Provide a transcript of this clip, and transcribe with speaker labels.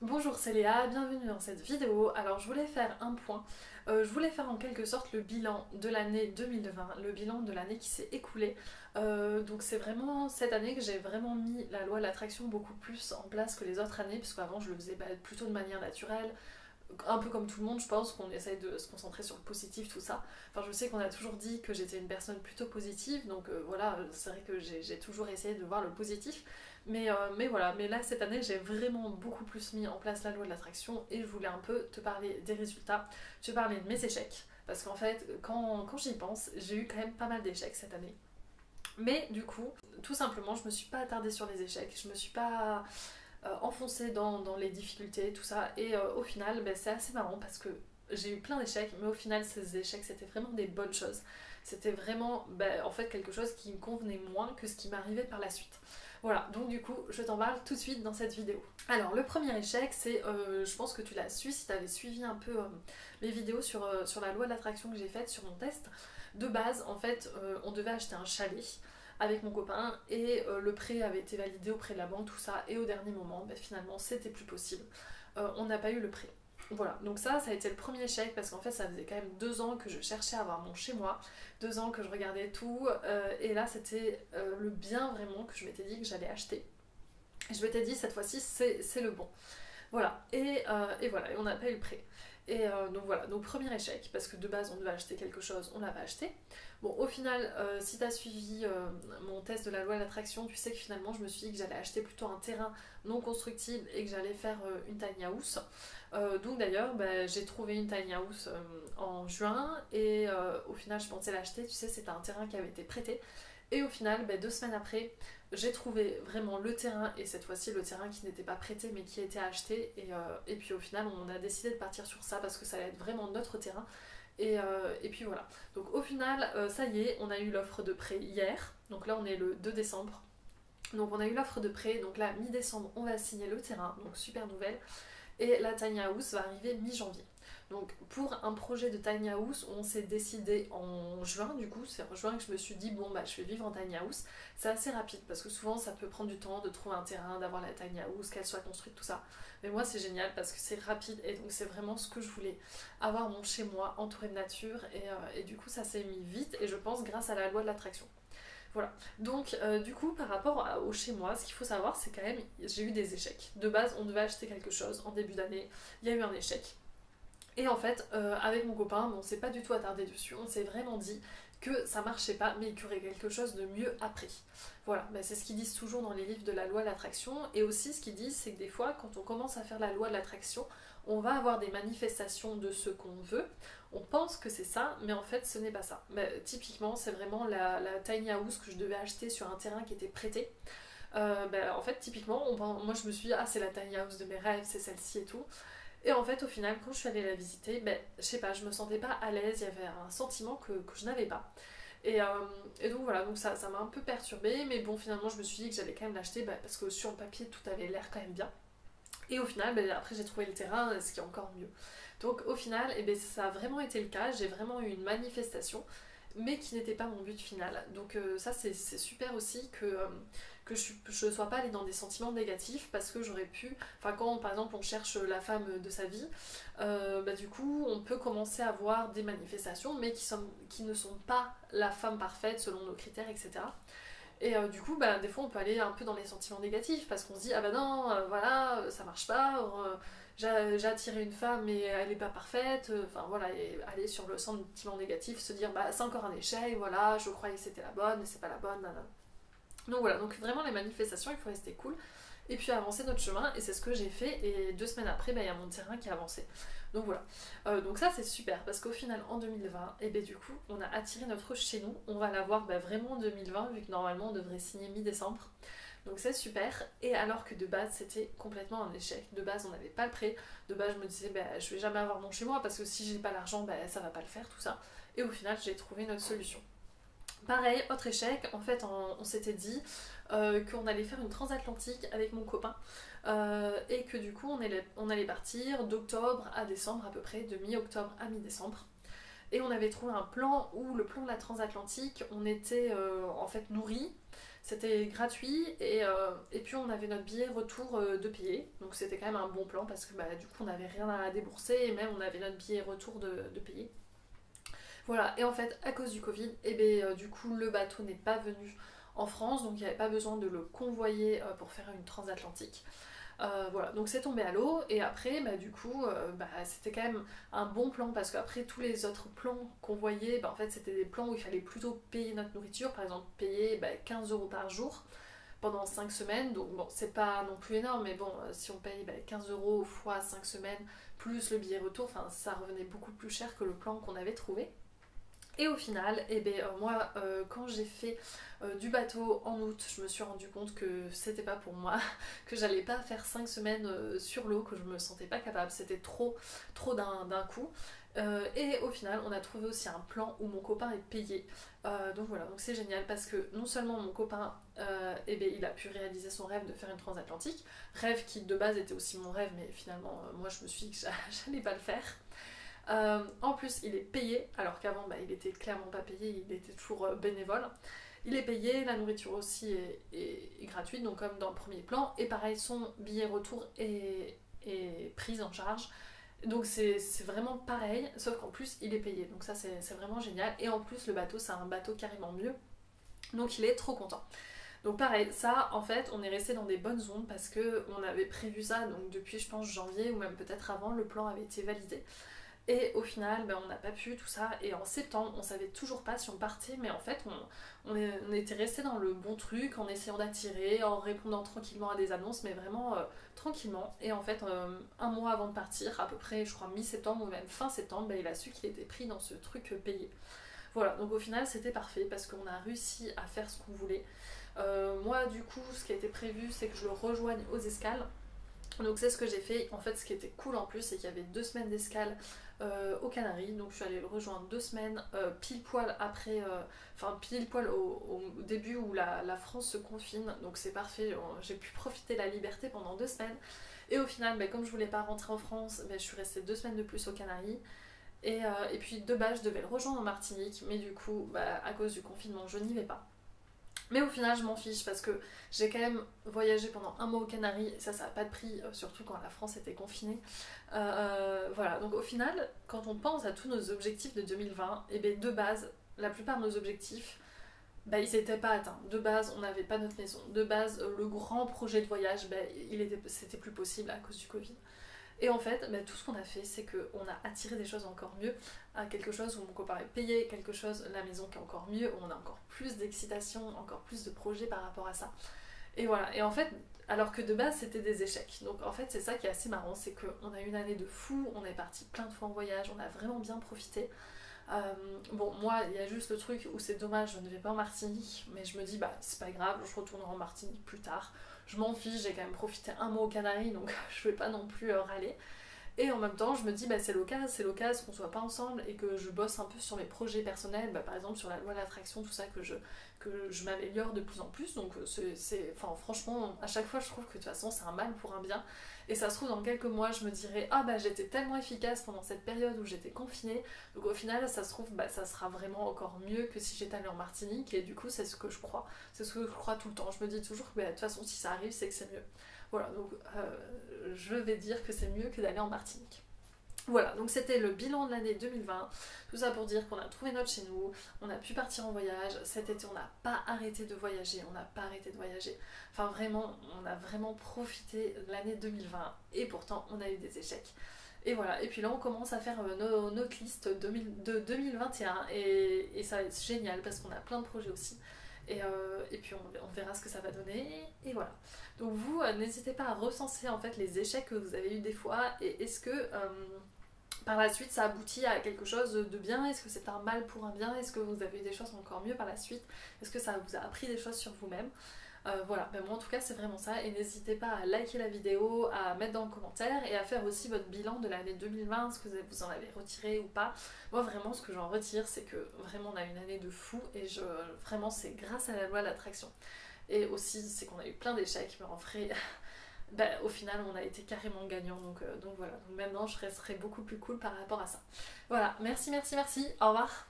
Speaker 1: Bonjour, c'est Léa, bienvenue dans cette vidéo. Alors je voulais faire un point, je voulais faire en quelque sorte le bilan de l'année 2020, le bilan de l'année qui s'est écoulée. Donc c'est vraiment cette année que j'ai vraiment mis la loi de l'attraction beaucoup plus en place que les autres années, parce qu'avant je le faisais plutôt de manière naturelle, un peu comme tout le monde, je pense qu'on essaye de se concentrer sur le positif, tout ça. Enfin, je sais qu'on a toujours dit que j'étais une personne plutôt positive, donc voilà, c'est vrai que j'ai toujours essayé de voir le positif. Mais voilà, mais là, cette année, j'ai vraiment beaucoup plus mis en place la loi de l'attraction et je voulais un peu te parler des résultats, te parler de mes échecs. Parce qu'en fait, quand j'y pense, j'ai eu quand même pas mal d'échecs cette année. Mais du coup, tout simplement, je me suis pas attardée sur les échecs, je me suis pas enfoncée dans les difficultés, tout ça. Et au final, c'est assez marrant parce que j'ai eu plein d'échecs, mais au final, ces échecs, c'était vraiment des bonnes choses. C'était vraiment, en fait, quelque chose qui me convenait moins que ce qui m'arrivait par la suite. Voilà, donc du coup, je t'en parle tout de suite dans cette vidéo. Alors, le premier échec, c'est, je pense que tu l'as su si tu avais suivi un peu mes vidéos sur la loi de l'attraction que j'ai faite sur mon test. De base, en fait, on devait acheter un chalet avec mon copain et le prêt avait été validé auprès de la banque, tout ça, et au dernier moment, finalement, c'était plus possible. On n'a pas eu le prêt. Voilà, donc ça a été le premier échec parce qu'en fait ça faisait quand même 2 ans que je cherchais à avoir mon chez moi, 2 ans que je regardais tout, et là c'était le bien vraiment que je m'étais dit que j'allais acheter. Et je m'étais dit cette fois-ci c'est le bon. Voilà, et voilà, et on n'a pas eu le prêt. Et donc voilà, donc premier échec, parce que de base on devait acheter quelque chose, on l'a pas acheté. Bon, au final, si tu as suivi mon test de la loi de l'attraction, tu sais que finalement je me suis dit que j'allais acheter plutôt un terrain non constructible et que j'allais faire une tiny house. Donc d'ailleurs, j'ai trouvé une tiny house en juin et au final je pensais l'acheter, tu sais, c'était un terrain qui avait été prêté. Et au final, 2 semaines après, j'ai trouvé vraiment le terrain, et cette fois-ci le terrain qui n'était pas prêté mais qui était acheté. Et puis au final, on a décidé de partir sur ça parce que ça allait être vraiment notre terrain. Et puis voilà. Donc au final, ça y est, on a eu l'offre de prêt hier. Donc là, on est le 2 décembre. Donc on a eu l'offre de prêt. Donc là, mi-décembre, on va signer le terrain. Donc super nouvelle. Et la tiny house va arriver mi-janvier. Donc pour un projet de tiny house, on s'est décidé en juin, du coup c'est en juin que je me suis dit bon je vais vivre en tiny house. C'est assez rapide parce que souvent ça peut prendre du temps de trouver un terrain, d'avoir la tiny house, qu'elle soit construite, tout ça. Mais moi c'est génial parce que c'est rapide et donc c'est vraiment ce que je voulais. Avoir mon chez moi entouré de nature et du coup ça s'est mis vite et je pense grâce à la loi de l'attraction. Voilà. Donc du coup par rapport au chez moi, ce qu'il faut savoir c'est quand même j'ai eu des échecs. De base on devait acheter quelque chose en début d'année, il y a eu un échec. Et en fait avec mon copain, on s'est pas du tout attardé dessus, on s'est vraiment dit que ça marchait pas mais qu'il y aurait quelque chose de mieux après. Voilà, c'est ce qu'ils disent toujours dans les livres de la loi de l'attraction. Et aussi ce qu'ils disent c'est que des fois quand on commence à faire la loi de l'attraction, on va avoir des manifestations de ce qu'on veut. On pense que c'est ça, mais en fait ce n'est pas ça. Typiquement, c'est vraiment la tiny house que je devais acheter sur un terrain qui était prêté. En fait, typiquement, moi je me suis dit, ah, c'est la tiny house de mes rêves, c'est celle-ci et tout. Et en fait, au final, quand je suis allée la visiter, je sais pas, je me sentais pas à l'aise, il y avait un sentiment que je n'avais pas. Et donc voilà, donc ça m'a un peu perturbée, mais bon, finalement, je me suis dit que j'allais quand même l'acheter parce que sur le papier, tout avait l'air quand même bien. Et au final, après j'ai trouvé le terrain, ce qui est encore mieux. Donc au final, ça a vraiment été le cas, j'ai vraiment eu une manifestation, mais qui n'était pas mon but final. Donc ça c'est super aussi que je ne sois pas allée dans des sentiments négatifs, parce que j'aurais pu, enfin quand par exemple on cherche la femme de sa vie, du coup on peut commencer à voir des manifestations, mais qui ne sont pas la femme parfaite selon nos critères, etc. Et du coup, des fois, on peut aller un peu dans les sentiments négatifs parce qu'on se dit, ah bah non, voilà, ça marche pas, j'ai attiré une femme mais elle est pas parfaite, enfin voilà, et aller sur le sentiment négatif, se dire, c'est encore un échec, voilà, je croyais que c'était la bonne, mais c'est pas la bonne, nanana. Donc voilà, donc vraiment les manifestations, il faut rester cool et puis avancer notre chemin, et c'est ce que j'ai fait. Et 2 semaines après, il y a mon terrain qui a avancé. Donc voilà, donc ça c'est super parce qu'au final en 2020, du coup on a attiré notre chez nous, on va l'avoir vraiment en 2020 vu que normalement on devrait signer mi-décembre. Donc c'est super, et alors que de base c'était complètement un échec. De base on n'avait pas le prêt, de base je me disais je vais jamais avoir mon chez moi parce que si j'ai pas l'argent ça va pas le faire, tout ça. Et au final j'ai trouvé notre solution. Pareil, autre échec, en fait on s'était dit qu'on allait faire une transatlantique avec mon copain, et que du coup on allait partir d'octobre à décembre à peu près, de mi-octobre à mi-décembre. Et on avait trouvé un plan où le plan de la transatlantique, on était en fait nourris, C'était gratuit et puis on avait notre billet retour de payer. Donc c'était quand même un bon plan parce que bah, du coup on n'avait rien à débourser et même on avait notre billet retour de payer. Voilà, et en fait à cause du Covid, du coup le bateau n'est pas venu en France, donc il n'y avait pas besoin de le convoyer pour faire une transatlantique. Voilà, donc c'est tombé à l'eau et après du coup c'était quand même un bon plan parce qu'après tous les autres plans qu'on voyait, en fait c'était des plans où il fallait plutôt payer notre nourriture, par exemple payer 15 € par jour pendant 5 semaines, donc bon c'est pas non plus énorme mais bon si on paye 15 € fois 5 semaines plus le billet retour, ça revenait beaucoup plus cher que le plan qu'on avait trouvé. Et au final, moi, quand j'ai fait du bateau en août, je me suis rendu compte que c'était pas pour moi, que j'allais pas faire 5 semaines sur l'eau, que je me sentais pas capable, c'était trop, trop d'un coup. Et au final, on a trouvé aussi un plan où mon copain est payé. Donc voilà, donc c'est génial parce que non seulement mon copain, il a pu réaliser son rêve de faire une transatlantique, rêve qui de base était aussi mon rêve, mais finalement, moi je me suis dit que j'allais pas le faire. En plus, il est payé, alors qu'avant, il était clairement pas payé, il était toujours bénévole. Il est payé, la nourriture aussi est gratuite, donc comme dans le premier plan. Et pareil, son billet retour est pris en charge. Donc c'est vraiment pareil, sauf qu'en plus, il est payé. Donc ça, c'est vraiment génial. Et en plus, le bateau, c'est un bateau carrément mieux. Donc il est trop content. Donc pareil, ça en fait on est resté dans des bonnes ondes parce que on avait prévu ça donc depuis je pense janvier ou même peut-être avant, le plan avait été validé. Et au final, on n'a pas pu tout ça. Et en septembre, on savait toujours pas si on partait, mais en fait, on était resté dans le bon truc, en essayant d'attirer, en répondant tranquillement à des annonces, mais vraiment tranquillement. Et en fait, un mois avant de partir, à peu près, je crois mi-septembre ou même fin septembre, il a su qu'il était pris dans ce truc payé. Voilà, donc au final, c'était parfait parce qu'on a réussi à faire ce qu'on voulait. Moi, du coup, ce qui a été prévu, c'est que je le rejoigne aux escales. Donc c'est ce que j'ai fait. En fait, ce qui était cool en plus, c'est qu'il y avait 2 semaines d'escale aux Canaries. Donc je suis allée le rejoindre 2 semaines, pile poil après, pile poil au début où la France se confine. Donc c'est parfait, j'ai pu profiter de la liberté pendant 2 semaines. Et au final, comme je voulais pas rentrer en France, je suis restée 2 semaines de plus aux Canaries. Et puis de base, je devais le rejoindre en Martinique, mais du coup, à cause du confinement, je n'y vais pas. Mais au final, je m'en fiche parce que j'ai quand même voyagé pendant un mois aux Canaries et ça n'a pas de prix, surtout quand la France était confinée. Voilà, donc au final, quand on pense à tous nos objectifs de 2020, de base, la plupart de nos objectifs, ils n'étaient pas atteints. De base, on n'avait pas notre maison. De base, le grand projet de voyage, c'était plus possible à cause du Covid. Et en fait, tout ce qu'on a fait, c'est qu'on a attiré des choses encore mieux, à quelque chose où mon copain est payé, quelque chose, la maison qui est encore mieux, où on a encore plus d'excitation, encore plus de projets par rapport à ça. Et voilà, et en fait, alors que de base c'était des échecs. Donc en fait, c'est ça qui est assez marrant, c'est qu'on a eu une année de fou, on est parti plein de fois en voyage, on a vraiment bien profité. Bon, moi, il y a juste le truc où c'est dommage, je ne vais pas en Martinique, mais je me dis, c'est pas grave, je retournerai en Martinique plus tard. Je m'en fiche, j'ai quand même profité un mois aux Canaries, donc je vais pas non plus râler. Et en même temps, je me dis, c'est l'occasion qu'on soit pas ensemble et que je bosse un peu sur mes projets personnels, par exemple sur la loi de l'attraction, tout ça, que je m'améliore de plus en plus. Donc, franchement, à chaque fois, je trouve que de toute façon, c'est un mal pour un bien. Et ça se trouve, dans quelques mois, je me dirais, j'étais tellement efficace pendant cette période où j'étais confinée. Donc, au final, ça se trouve, ça sera vraiment encore mieux que si j'étais allée en Martinique. Et du coup, c'est ce que je crois. C'est ce que je crois tout le temps. Je me dis toujours que, de toute façon, si ça arrive, c'est que c'est mieux. Voilà, donc je vais dire que c'est mieux que d'aller en Martinique. Voilà, donc c'était le bilan de l'année 2020. Tout ça pour dire qu'on a trouvé notre chez nous, on a pu partir en voyage. Cet été, on n'a pas arrêté de voyager, Enfin, vraiment, on a vraiment profité de l'année 2020 et pourtant, on a eu des échecs. Et voilà, et puis là, on commence à faire notre liste de 2021 et ça va être génial parce qu'on a plein de projets aussi. Et puis on verra ce que ça va donner. Et voilà. Donc vous, n'hésitez pas à recenser en fait les échecs que vous avez eu des fois. Et est-ce que par la suite ça aboutit à quelque chose de bien? Est-ce que c'est un mal pour un bien? Est-ce que vous avez eu des choses encore mieux par la suite? Est-ce que ça vous a appris des choses sur vous-même? Voilà, moi en tout cas c'est vraiment ça et n'hésitez pas à liker la vidéo, à mettre dans le commentaire et à faire aussi votre bilan de l'année 2020, ce que vous en avez retiré ou pas. Moi vraiment ce que j'en retire c'est que vraiment on a une année de fou et vraiment c'est grâce à la loi de l'attraction. Et aussi c'est qu'on a eu plein d'échecs mais en vrai au final on a été carrément gagnant donc voilà. Donc maintenant je resterai beaucoup plus cool par rapport à ça. Voilà, merci, au revoir.